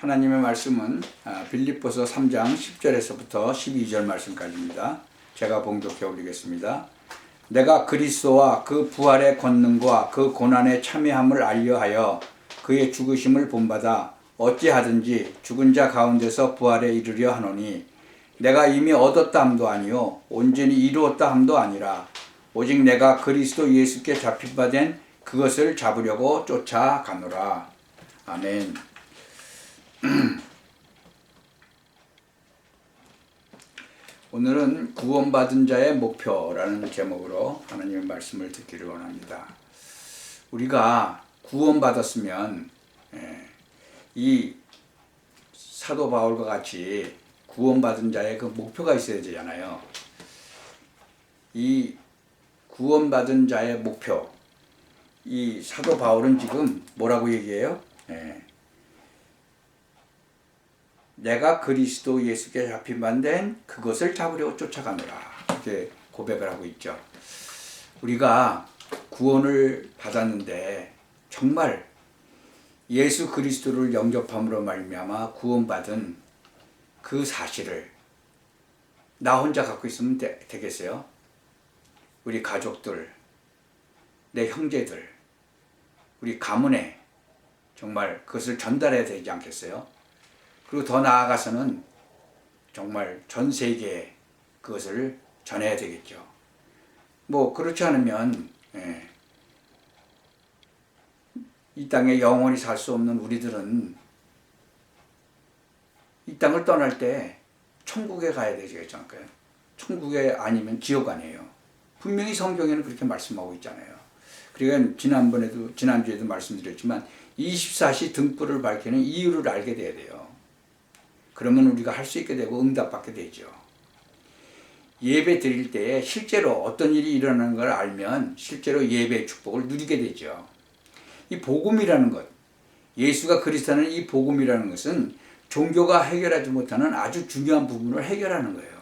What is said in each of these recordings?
하나님의 말씀은 빌립보서 3장 10절에서부터 12절 말씀까지입니다. 제가 봉독해 올리겠습니다. 내가 그리스도와 그 부활의 권능과 그 고난의 참여함을 알려하여 그의 죽으심을 본받아 어찌하든지 죽은 자 가운데서 부활에 이르려 하노니 내가 이미 얻었다 함도 아니요 온전히 이루었다 함도 아니라 오직 내가 그리스도 예수께 잡힌 바 된 그것을 잡으려고 쫓아가노라. 아멘. 오늘은 구원받은 자의 목표라는 제목으로 하나님의 말씀을 듣기를 원합니다. 우리가 구원받았으면 이 사도 바울과 같이 구원받은 자의 그 목표가 있어야 되잖아요. 이 구원받은 자의 목표, 이 사도 바울은 지금 뭐라고 얘기해요? 내가 그리스도 예수께 잡힌 바 된 그것을 잡으려고 쫓아가노라, 이렇게 고백을 하고 있죠. 우리가 구원을 받았는데 정말 예수 그리스도를 영접함으로 말미암아 구원받은 그 사실을 나 혼자 갖고 있으면 되겠어요? 우리 가족들, 내 형제들, 우리 가문에 정말 그것을 전달해야 되지 않겠어요? 그리고 더 나아가서는 정말 전 세계에 그것을 전해야 되겠죠. 뭐 그렇지 않으면 이 땅에 영원히 살 수 없는 우리들은 이 땅을 떠날 때 천국에 가야 되지 않을까요? 천국에 아니면 지옥 아니에요. 분명히 성경에는 그렇게 말씀하고 있잖아요. 그러니까 지난주에도 말씀드렸지만 24시 등불을 밝히는 이유를 알게 돼야 돼요. 그러면 우리가 할 수 있게 되고 응답받게 되죠. 예배 드릴 때 실제로 어떤 일이 일어나는 걸 알면 실제로 예배의 축복을 누리게 되죠. 이 복음이라는 것, 예수가 그리스도는 이 복음이라는 것은 종교가 해결하지 못하는 아주 중요한 부분을 해결하는 거예요.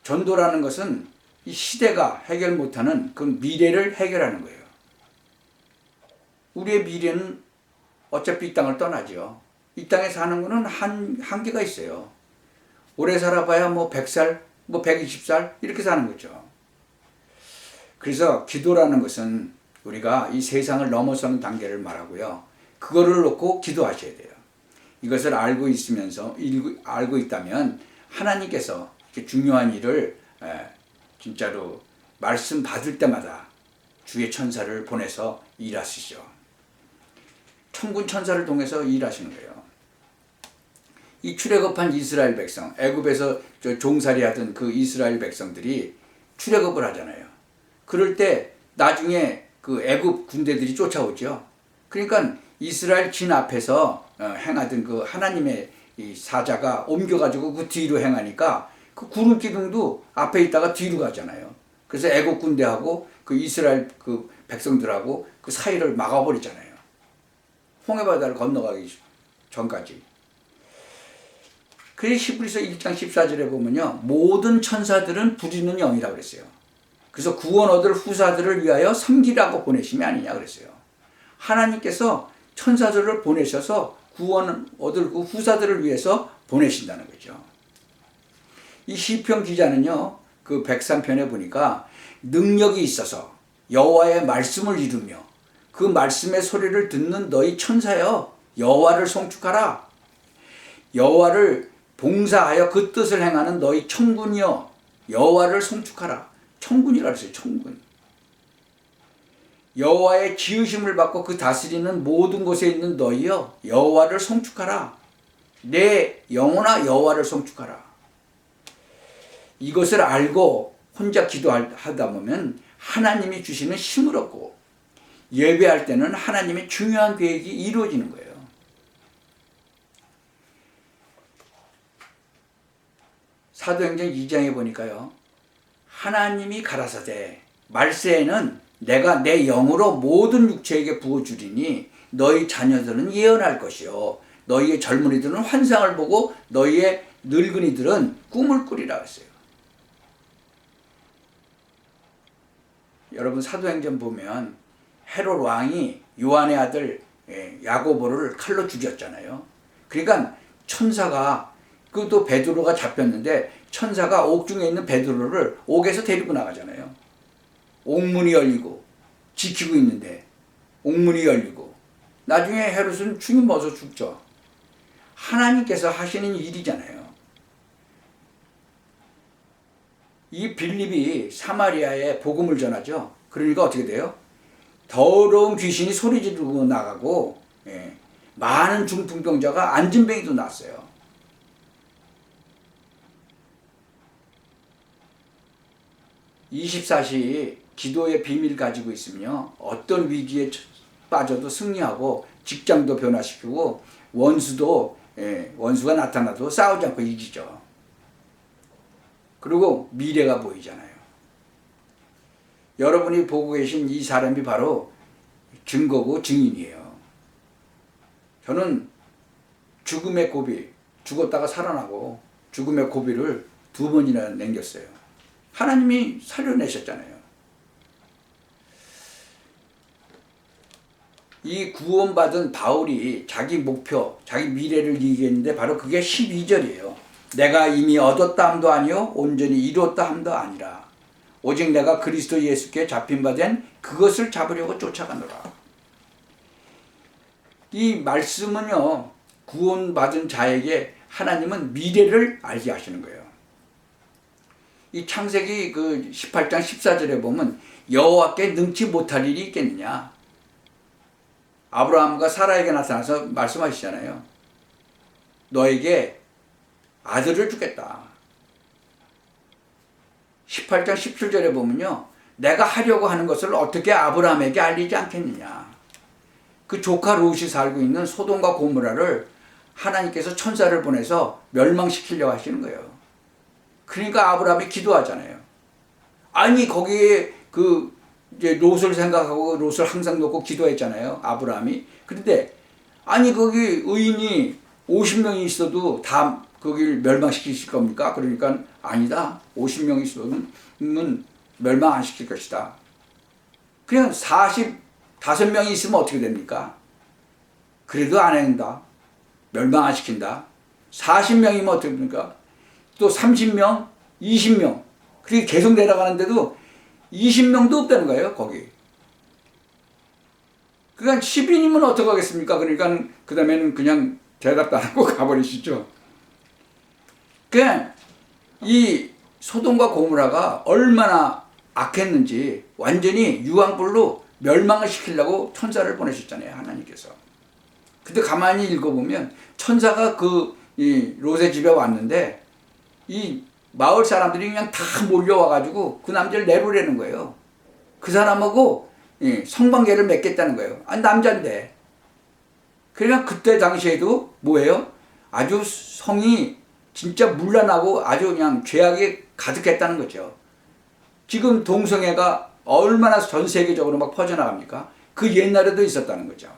전도라는 것은 이 시대가 해결 못하는 그 미래를 해결하는 거예요. 우리의 미래는 어차피 이 땅을 떠나죠. 이 땅에 사는 거는 한계가 있어요. 오래 살아봐야 뭐 100살, 뭐 120살 이렇게 사는 거죠. 그래서 기도라는 것은 우리가 이 세상을 넘어서는 단계를 말하고요. 그거를 놓고 기도하셔야 돼요. 이것을 알고 있다면 하나님께서 이렇게 중요한 일을 진짜로 말씀 받을 때마다 주의 천사를 보내서 일하시죠. 천군 천사를 통해서 일하시는 거예요. 이 출애굽한 이스라엘 백성, 애굽에서 종살이 하던 그 이스라엘 백성들이 출애굽을 하잖아요. 그럴 때 나중에 그 애굽 군대들이 쫓아오죠. 그러니까 이스라엘 진 앞에서 행하던 그 하나님의 이 사자가 옮겨가지고 그 뒤로 행하니까 그 구름 기둥도 앞에 있다가 뒤로 가잖아요. 그래서 애굽 군대하고 그 이스라엘 그 백성들하고 그 사이를 막아버리잖아요. 홍해바다를 건너가기 전까지. 그래서 히브리서 1장 14절에 보면요, 모든 천사들은 부리는 영이라고 그랬어요. 그래서 구원 얻을 후사들을 위하여 섬기라고 보내심이 아니냐 그랬어요. 하나님께서 천사들을 보내셔서 구원 얻을 그 후사들을 위해서 보내신다는 거죠. 이 시편 기자는요, 그 103편에 보니까 능력이 있어서 여호와의 말씀을 이루며 그 말씀의 소리를 듣는 너희 천사여 여호와를 송축하라. 여호와를 봉사하여 그 뜻을 행하는 너희 천군이여 여호와를 송축하라. 천군이라 그랬어요. 천군. 여호와의 지으심을 받고 그 다스리는 모든 곳에 있는 너희여 여호와를 송축하라. 내 영혼아 여호와를 송축하라. 이것을 알고 혼자 기도하다 보면 하나님이 주시는 힘을 얻고 예배할 때는 하나님의 중요한 계획이 이루어지는 거예요. 사도행전 2장에 보니까요, 하나님이 가라사대 말세에는 내가 내 영으로 모든 육체에게 부어주리니 너희 자녀들은 예언할 것이요 너희의 젊은이들은 환상을 보고 너희의 늙은이들은 꿈을 꾸리라 했어요. 여러분 사도행전 보면 헤롯 왕이 요한의 아들 야고보를 칼로 죽였잖아요. 그러니까 천사가 또 베드로가 잡혔는데 천사가 옥중에 있는 베드로를 옥에서 데리고 나가잖아요. 옥문이 열리고 지키고 있는데 옥문이 열리고 나중에 헤롯은 죽임 벗어 죽죠. 하나님께서 하시는 일이잖아요. 이 빌립이 사마리아에 복음을 전하죠. 그러니까 어떻게 돼요? 더러운 귀신이 소리 지르고 나가고 많은 중풍병자가 안진뱅이도 났어요. (24시) 기도의 비밀 가지고 있으며 어떤 위기에 빠져도 승리하고 직장도 변화시키고 원수가 나타나도 싸우지 않고 이기죠. 그리고 미래가 보이잖아요. 여러분이 보고 계신 이 사람이 바로 증거고 증인이에요. 저는 죽음의 고비, 죽었다가 살아나고 죽음의 고비를 2번이나 넘겼어요. 하나님이 살려내셨잖아요. 이 구원받은 바울이 자기 목표, 자기 미래를 얘기했는데 바로 그게 12절이에요. 내가 이미 얻었다 함도 아니요 온전히 이루었다 함도 아니라 오직 내가 그리스도 예수께 잡힌 바 된 그것을 잡으려고 쫓아가노라. 이 말씀은요, 구원받은 자에게 하나님은 미래를 알게 하시는 거예요. 이 창세기 18장 14절에 보면 여호와께 능치 못할 일이 있겠느냐. 아브라함과 사라에게 나타나서 말씀하시잖아요. 너에게 아들을 주겠다. 18장 17절에 보면요. 내가 하려고 하는 것을 어떻게 아브라함에게 알리지 않겠느냐. 그 조카 롯이 살고 있는 소돔과 고모라를 하나님께서 천사를 보내서 멸망시키려고 하시는 거예요. 그러니까 아브라함이 기도하잖아요. 아니 거기에 이제 롯을 생각하고 롯을 항상 놓고 기도했잖아요. 아브라함이. 그런데 아니 거기 의인이 50명이 있어도 다 거기를 멸망시키실 겁니까? 그러니까 아니다. 50명이 있으면 멸망 안 시킬 것이다. 그냥 45명이 있으면 어떻게 됩니까? 그래도 안 한다. 멸망 안 시킨다. 40명이면 어떻게 됩니까? 또 30명, 20명. 그렇게 계속 내려가는데도 20명도 없다는 거예요, 거기. 그러니까 10인이면 어떡하겠습니까? 그러니까 그 다음에는 그냥 대답도 안 하고 가버리시죠. 그러니까 이 소돔과 고모라가 얼마나 악했는지 완전히 유황불로 멸망을 시키려고 천사를 보내셨잖아요, 하나님께서. 근데 가만히 읽어보면 천사가 이 롯의 집에 왔는데 이 마을 사람들이 그냥 다 몰려와가지고 그 남자를 내보내는 거예요. 그 사람하고 성관계를 맺겠다는 거예요. 아니, 남자인데. 그러니까 그때 당시에도 뭐예요? 아주 성이 진짜 문란하고 아주 그냥 죄악이 가득했다는 거죠. 지금 동성애가 얼마나 전 세계적으로 막 퍼져나갑니까? 그 옛날에도 있었다는 거죠.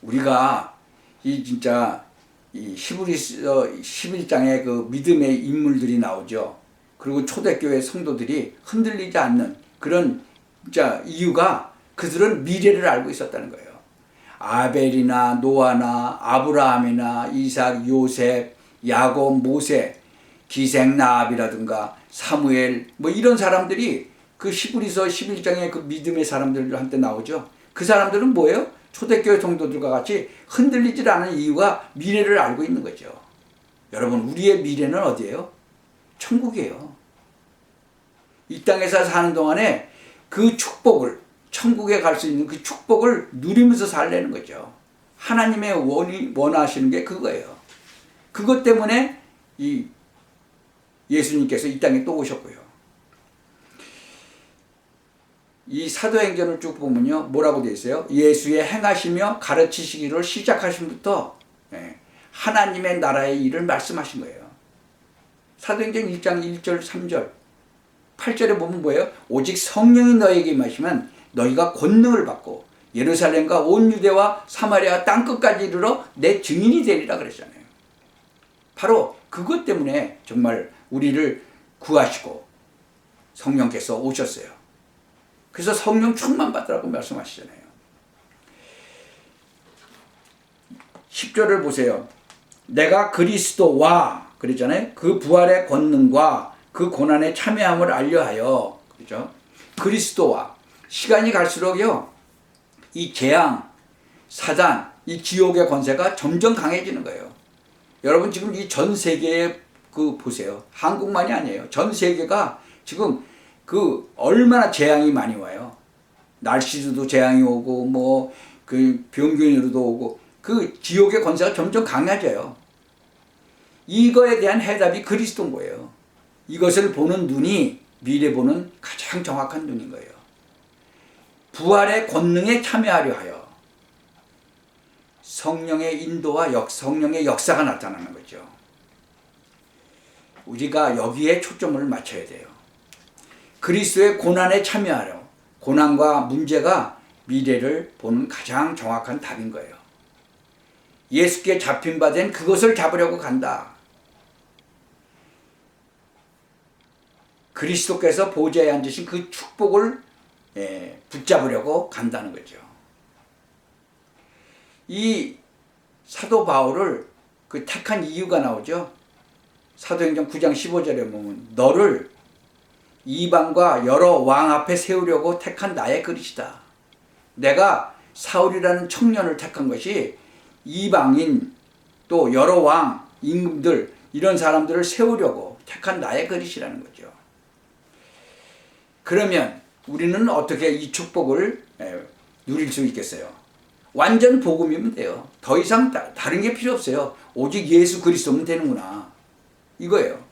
우리가 진짜 이 히브리서 11장에 그 믿음의 인물들이 나오죠. 그리고 초대교회 성도들이 흔들리지 않는 그런 진짜 이유가 그들은 미래를 알고 있었다는 거예요. 아벨이나 노아나 아브라함이나 이삭, 요셉, 야곱, 모세, 기생 나압이라든가 사무엘 뭐 이런 사람들이 그 히브리서 11장에 그 믿음의 사람들한테 나오죠. 그 사람들은 뭐예요? 초대교회 성도들과 같이 흔들리질 않은 이유가 미래를 알고 있는 거죠. 여러분, 우리의 미래는 어디예요? 천국이에요. 이 땅에서 사는 동안에 그 축복을, 천국에 갈 수 있는 그 축복을 누리면서 살려는 거죠. 하나님의 원하시는 게 그거예요. 그것 때문에 이 예수님께서 이 땅에 또 오셨고요. 이 사도행전을 쭉 보면요, 뭐라고 되어 있어요? 예수의 행하시며 가르치시기를 시작하신부터 하나님의 나라의 일을 말씀하신 거예요. 사도행전 1장 1절 3절 8절에 보면 뭐예요? 오직 성령이 너에게 임하시면 너희가 권능을 받고 예루살렘과 온 유대와 사마리아 땅끝까지 이르러 내 증인이 되리라 그랬잖아요. 바로 그것 때문에 정말 우리를 구하시고 성령께서 오셨어요. 그래서 성령 충만 받으라고 말씀하시잖아요. 10절을 보세요. 내가 그리스도와 그랬잖아요. 그 부활의 권능과 그 고난의 참여함을 알려하여, 그죠? 그리스도와 시간이 갈수록요, 이 재앙, 사단, 이 지옥의 권세가 점점 강해지는 거예요. 여러분 지금 이 전 세계에 보세요. 한국만이 아니에요. 전 세계가 지금 얼마나 재앙이 많이 와요. 날씨로도 재앙이 오고 병균으로도 오고 지옥의 권세가 점점 강해져요. 이거에 대한 해답이 그리스도인 거예요. 이것을 보는 눈이 미래 보는 가장 정확한 눈인 거예요. 부활의 권능에 참여하려 하여 성령의 인도와 성령의 역사가 나타나는 거죠. 우리가 여기에 초점을 맞춰야 돼요. 그리스도의 고난에 참여하려, 고난과 문제가 미래를 보는 가장 정확한 답인 거예요. 예수께 잡힌 바 된 그것을 잡으려고 간다. 그리스도께서 보좌에 앉으신 그 축복을 붙잡으려고 간다는 거죠. 이 사도 바울을 택한 이유가 나오죠. 사도행전 9장 15절에 보면 너를 이방과 여러 왕 앞에 세우려고 택한 나의 그릇이다. 내가 사울이라는 청년을 택한 것이 이방인 또 여러 왕, 임금들 이런 사람들을 세우려고 택한 나의 그릇이라는 거죠. 그러면 우리는 어떻게 이 축복을 누릴 수 있겠어요? 완전 복음이면 돼요. 더 이상 다른 게 필요 없어요. 오직 예수 그리스도면 되는구나. 이거예요.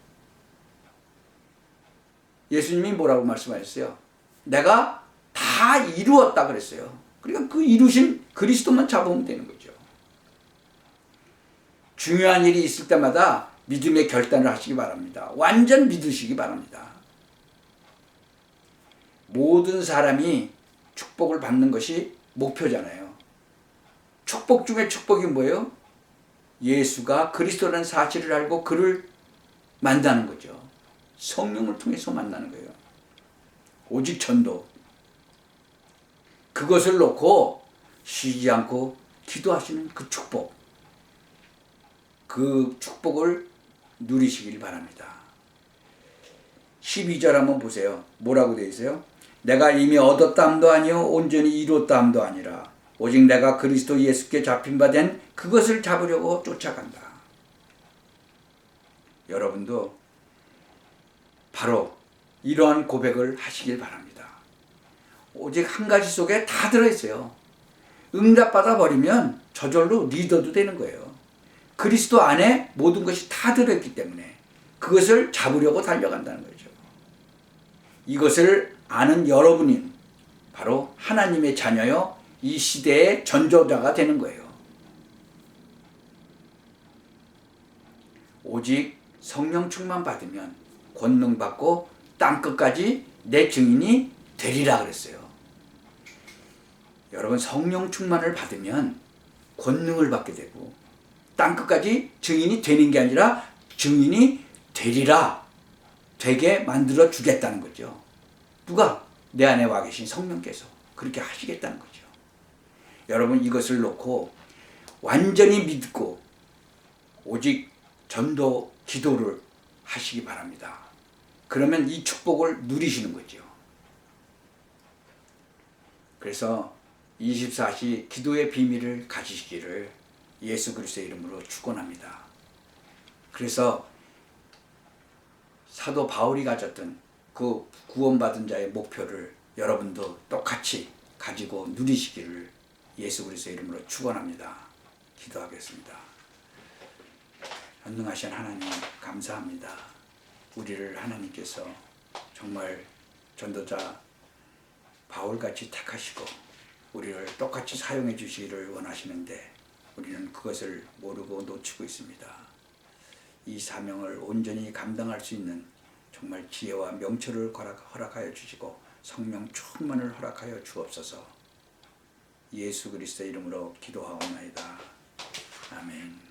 예수님이 뭐라고 말씀하셨어요? 내가 다 이루었다 그랬어요. 그러니까 그 이루신 그리스도만 잡으면 되는 거죠. 중요한 일이 있을 때마다 믿음의 결단을 하시기 바랍니다. 완전 믿으시기 바랍니다. 모든 사람이 축복을 받는 것이 목표잖아요. 축복 중에 축복이 뭐예요? 예수가 그리스도라는 사실을 알고 그를 만나는 거죠. 성령을 통해서 만나는 거예요. 오직 전도. 그것을 놓고 쉬지 않고 기도하시는 그 축복. 그 축복을 누리시길 바랍니다. 12절 한번 보세요. 뭐라고 되어 있어요? 내가 이미 얻었다함도 아니요 온전히 이뤘다함도 아니라 오직 내가 그리스도 예수께 잡힌 바 된 그것을 잡으려고 쫓아간다. 여러분도 바로 이러한 고백을 하시길 바랍니다. 오직 한 가지 속에 다 들어있어요. 응답받아 버리면 저절로 리더도 되는 거예요. 그리스도 안에 모든 것이 다 들어있기 때문에 그것을 잡으려고 달려간다는 거죠. 이것을 아는 여러분이 바로 하나님의 자녀요, 이 시대의 전조자가 되는 거예요. 오직 성령 충만 받으면 권능 받고 땅끝까지 내 증인이 되리라 그랬어요. 여러분 성령 충만을 받으면 권능을 받게 되고 땅끝까지 증인이 되는 게 아니라 증인이 되리라, 되게 만들어 주겠다는 거죠. 누가? 내 안에 와 계신 성령께서 그렇게 하시겠다는 거죠. 여러분 이것을 놓고 완전히 믿고 오직 전도 기도를 하시기 바랍니다. 그러면 이 축복을 누리시는 거죠. 그래서 24시 기도의 비밀을 가지시기를 예수 그리스도의 이름으로 축원합니다. 그래서 사도 바울이 가졌던 그 구원받은 자의 목표를 여러분도 똑같이 가지고 누리시기를 예수 그리스도의 이름으로 축원합니다. 기도하겠습니다. 전능하신 하나님 감사합니다. 우리를 하나님께서 정말 전도자 바울같이 택하시고 우리를 똑같이 사용해 주시기를 원하시는데 우리는 그것을 모르고 놓치고 있습니다. 이 사명을 온전히 감당할 수 있는 정말 지혜와 명철을 허락하여 주시고 성령 충만을 허락하여 주옵소서. 예수 그리스도의 이름으로 기도하옵나이다. 아멘.